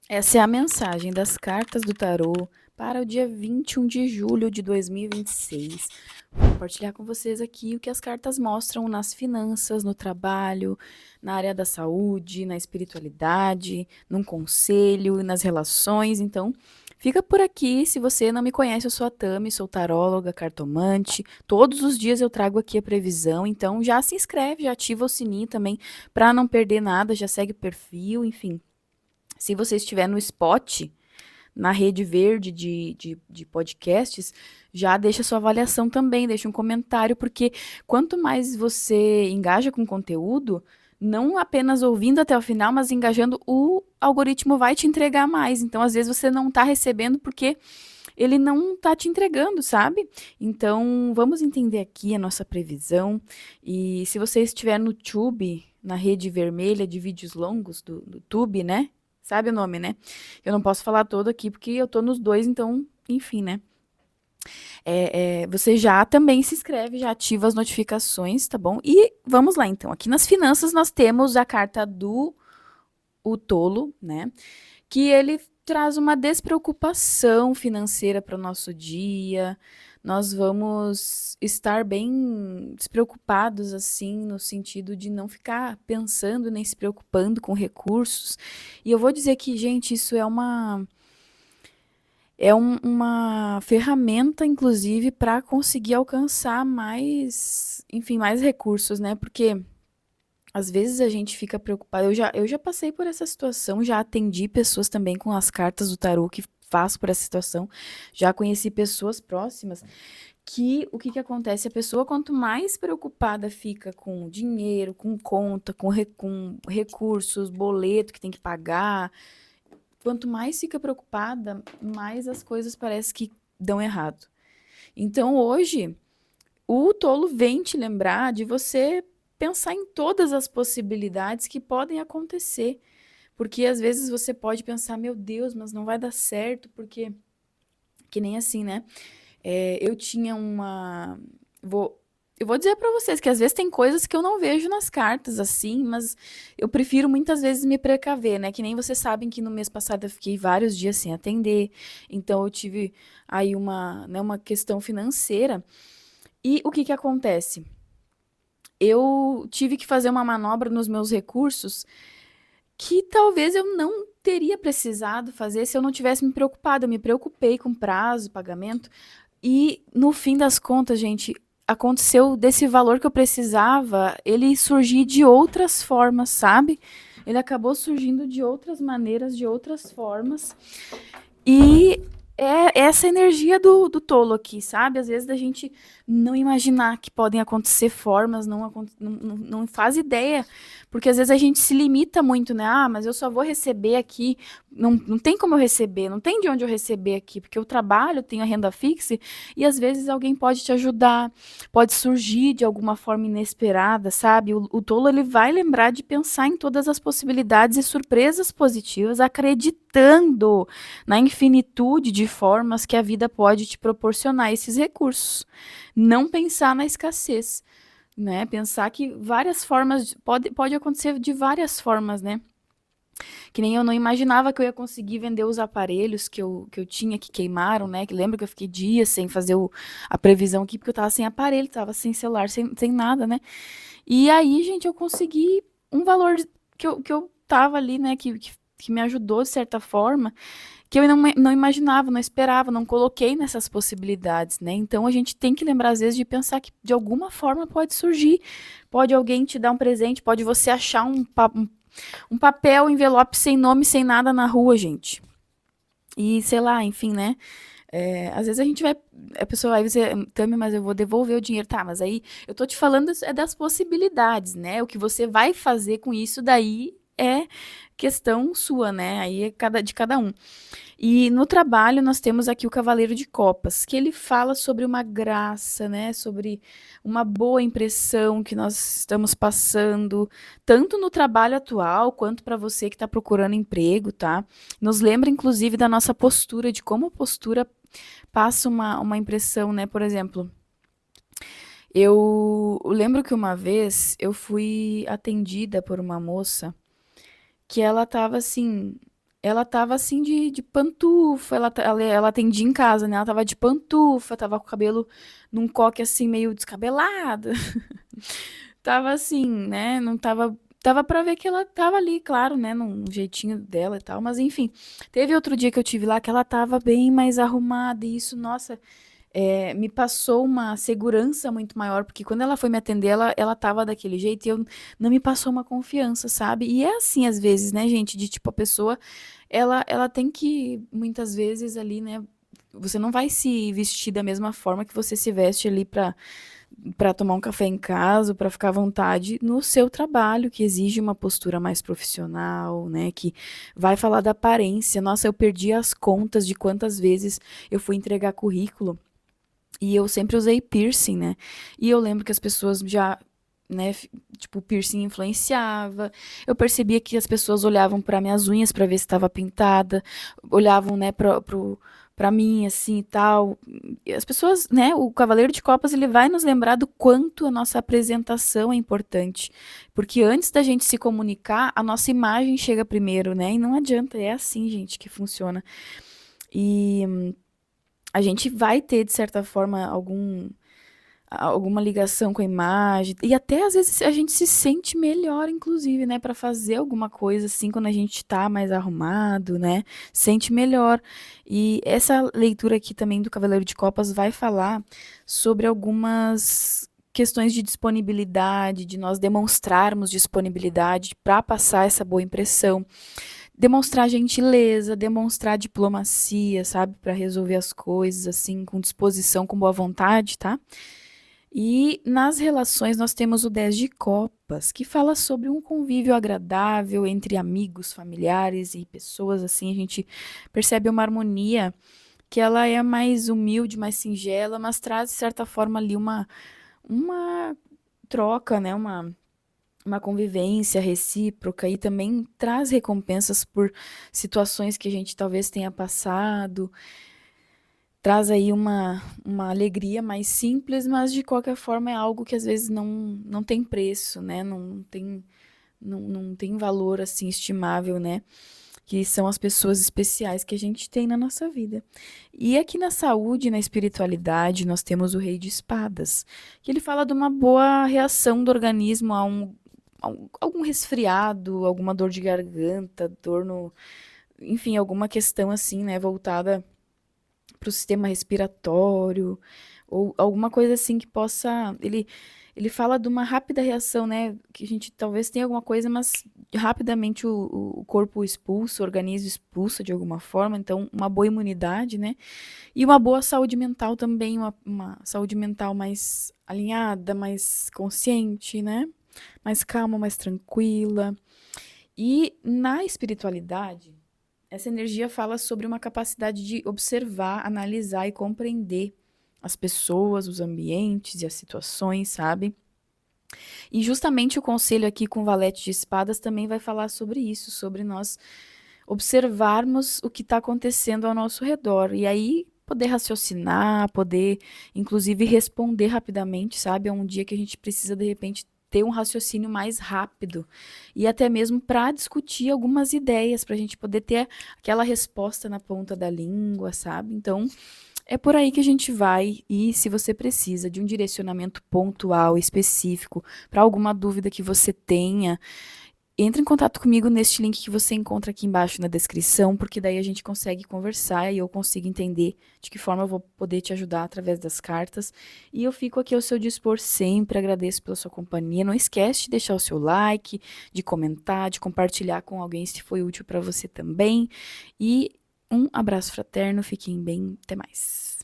Essa é a mensagem das cartas do tarô para o dia 21 de julho de 2026. Vou compartilhar com vocês aqui o que as cartas mostram nas finanças, no trabalho, na área da saúde, na espiritualidade, num conselho e nas relações. Então, fica por aqui. Se você não me conhece, eu sou a Tami, sou taróloga, cartomante. Todos os dias eu trago aqui a previsão. Então, já se inscreve, já ativa o sininho também para não perder nada, já segue o perfil, enfim. Se você estiver no Spot, na rede verde de podcasts, já deixa sua avaliação também, deixa um comentário, porque quanto mais você engaja com o conteúdo, não apenas ouvindo até o final, mas engajando, o algoritmo vai te entregar mais. Então, às vezes, você não está recebendo porque ele não está te entregando, sabe? Então, vamos entender aqui a nossa previsão. E se você estiver no Tube, na rede vermelha de vídeos longos do Tube, né? Sabe o nome, né? Eu não posso falar todo aqui porque eu tô nos dois, então, enfim, né? Você já também se inscreve, já ativa as notificações, tá bom? E vamos lá, então. Aqui nas finanças nós temos a carta do o tolo, né? Que ele traz uma despreocupação financeira para o nosso dia. Nós vamos estar bem despreocupados, assim, no sentido de não ficar pensando nem se preocupando com recursos. E eu vou dizer que, gente, isso uma ferramenta, inclusive, para conseguir alcançar mais, enfim, mais recursos, né? Porque às vezes a gente fica preocupado. Eu já passei por essa situação, já atendi pessoas também com as cartas do tarô que faço por essa situação. Já conheci pessoas próximas que o que que acontece? A pessoa, quanto mais preocupada fica com dinheiro, com conta, com recursos, boleto que tem que pagar, quanto mais fica preocupada, mais as coisas parece que dão errado. Então hoje o tolo vem te lembrar de você pensar em todas as possibilidades que podem acontecer. Porque às vezes você pode pensar, meu Deus, mas não vai dar certo, porque. Que nem assim, né? Eu tinha uma. Vou, eu vou dizer pra vocês que às vezes tem coisas que eu não vejo nas cartas, assim, mas eu prefiro muitas vezes me precaver, né? Que nem vocês sabem que no mês passado eu fiquei vários dias sem atender, então eu tive aí uma questão financeira. E o que que acontece? Eu tive que fazer uma manobra nos meus recursos que talvez eu não teria precisado fazer se eu não tivesse me preocupado. Eu me preocupei com prazo, pagamento, e no fim das contas, gente, aconteceu desse valor que eu precisava, ele surgir de outras formas, sabe? Ele acabou surgindo de outras maneiras, de outras formas. E é essa energia do tolo aqui, sabe? Às vezes da gente não imaginar que podem acontecer formas, não faz ideia. Porque às vezes a gente se limita muito, né? Ah, mas eu só vou receber aqui. Não tem como eu receber, não tem de onde eu receber aqui, porque eu trabalho, tenho a renda fixa, e às vezes alguém pode te ajudar, pode surgir de alguma forma inesperada, sabe? O tolo ele vai lembrar de pensar em todas as possibilidades e surpresas positivas, acreditando na infinitude de formas que a vida pode te proporcionar esses recursos. Não pensar na escassez, né? Pensar que várias formas, pode acontecer de várias formas, né? Que nem eu não imaginava que eu ia conseguir vender os aparelhos que eu tinha que queimaram, né? Que lembra que eu fiquei dias sem fazer a previsão aqui, porque eu tava sem aparelho, tava sem celular, sem nada, né? E aí, gente, eu consegui um valor que eu tava ali, né? Que me ajudou de certa forma, que eu não imaginava, não esperava, não coloquei nessas possibilidades, né? Então a gente tem que lembrar, às vezes, de pensar que de alguma forma pode surgir. Pode alguém te dar um presente, pode você achar um papel, um envelope sem nome, sem nada na rua, gente. E sei lá, enfim, né? Às vezes a gente vai. A pessoa vai dizer, Tami, mas eu vou devolver o dinheiro. Tá, mas aí eu tô te falando das possibilidades, né? O que você vai fazer com isso daí é questão sua, né? Aí é de cada um. E no trabalho nós temos aqui o Cavaleiro de Copas, que ele fala sobre uma graça, né? Sobre uma boa impressão que nós estamos passando, tanto no trabalho atual quanto para você que está procurando emprego, tá? Nos lembra, inclusive, da nossa postura, de como a postura passa uma impressão, né? Por exemplo, eu lembro que uma vez eu fui atendida por uma moça que ela estava assim. ela tava assim de pantufa, ela atendia em casa, né? Ela tava de pantufa, tava com o cabelo num coque assim meio descabelado. Tava assim, né? Não tava. Tava pra ver que ela tava ali, claro, né? Num jeitinho dela e tal. Mas enfim, teve outro dia que eu tive lá que ela tava bem mais arrumada. E isso, nossa, me passou uma segurança muito maior. Porque quando ela foi me atender, ela tava daquele jeito e eu não me passou uma confiança, sabe? E é assim às vezes, né, gente? De tipo, a pessoa, ela tem que, muitas vezes ali, né? Você não vai se vestir da mesma forma que você se veste ali pra tomar um café em casa, para ficar à vontade no seu trabalho, que exige uma postura mais profissional, né? Que vai falar da aparência. Nossa, eu perdi as contas de quantas vezes eu fui entregar currículo e eu sempre usei piercing, né? E eu lembro que as pessoas já, né, tipo, o piercing influenciava. Eu percebia que as pessoas olhavam para minhas unhas para ver se estava pintada, olhavam, né, para mim assim e tal. E as pessoas, né, o Cavaleiro de Copas, ele vai nos lembrar do quanto a nossa apresentação é importante, porque antes da gente se comunicar, a nossa imagem chega primeiro, né? E não adianta, é assim, gente, que funciona. E a gente vai ter, de certa forma, alguma ligação com a imagem. E até às vezes a gente se sente melhor, inclusive, né, para fazer alguma coisa assim, quando a gente tá mais arrumado, né? Sente melhor. E essa leitura aqui também do Cavaleiro de Copas vai falar sobre algumas questões de disponibilidade, de nós demonstrarmos disponibilidade para passar essa boa impressão, demonstrar gentileza, demonstrar diplomacia, sabe, para resolver as coisas assim com disposição, com boa vontade, tá? E nas relações nós temos o 10 de copas, que fala sobre um convívio agradável entre amigos, familiares e pessoas assim, a gente percebe uma harmonia que ela é mais humilde, mais singela, mas traz de certa forma ali uma troca, né, uma convivência recíproca e também traz recompensas por situações que a gente talvez tenha passado, traz aí uma alegria mais simples, mas de qualquer forma é algo que às vezes não tem preço, né? Não tem valor assim estimável, né? Que são as pessoas especiais que a gente tem na nossa vida. E aqui na saúde, na espiritualidade, nós temos o Rei de Espadas, que ele fala de uma boa reação do organismo algum resfriado, alguma dor de garganta, dor no, enfim, alguma questão assim, né, voltada para o sistema respiratório, ou alguma coisa assim que possa. Ele fala de uma rápida reação, né? Que a gente talvez tenha alguma coisa, mas rapidamente o corpo expulsa, o organismo expulsa de alguma forma, então uma boa imunidade, né? E uma boa saúde mental também, uma saúde mental mais alinhada, mais consciente, né? Mais calma, mais tranquila. E na espiritualidade, essa energia fala sobre uma capacidade de observar, analisar e compreender as pessoas, os ambientes e as situações, sabe? E justamente o conselho aqui com o Valete de Espadas também vai falar sobre isso, sobre nós observarmos o que está acontecendo ao nosso redor. E aí poder raciocinar, poder inclusive responder rapidamente, sabe? É um dia que a gente precisa de repente ter um raciocínio mais rápido e até mesmo para discutir algumas ideias, para a gente poder ter aquela resposta na ponta da língua, sabe? Então, é por aí que a gente vai e se você precisa de um direcionamento pontual, específico, para alguma dúvida que você tenha, entre em contato comigo neste link que você encontra aqui embaixo na descrição, porque daí a gente consegue conversar e eu consigo entender de que forma eu vou poder te ajudar através das cartas. E eu fico aqui ao seu dispor sempre, agradeço pela sua companhia. Não esquece de deixar o seu like, de comentar, de compartilhar com alguém se foi útil para você também. E um abraço fraterno, fiquem bem, até mais.